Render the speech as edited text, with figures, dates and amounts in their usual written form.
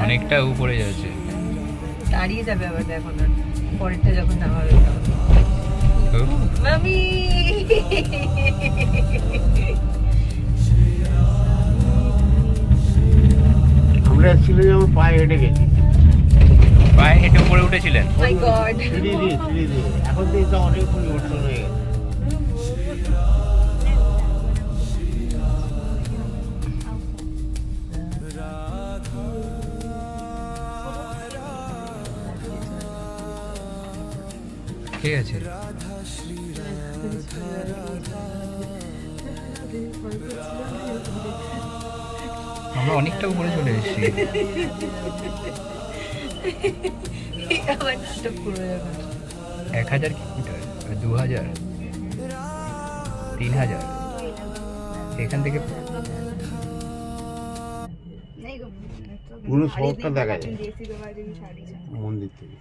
অনেকটা উপরে যাচ্ছে। দাঁড়িয়ে যাবে আবার দেখো না, পরেরটা যখন নামাবে মামি। আমরা ছিল যেমন পায়ে হেঁটে গেছি, পায়ে হেঁটে উপরে উঠেছিলেন। মাই গড, সিঁড়ি দিয়ে এখন তো এটা অনেক পরিবর্তন হয়ে গেছে। ঠিক আছে, আমরা অনেকটা উপরে চলে এসেছি। আবার নাটক পুরো যাবে। 1000 কিলোমিটার, 2000, 3000 এখান থেকে পুরো শহরটা দেখা যায় মন্দির থেকে।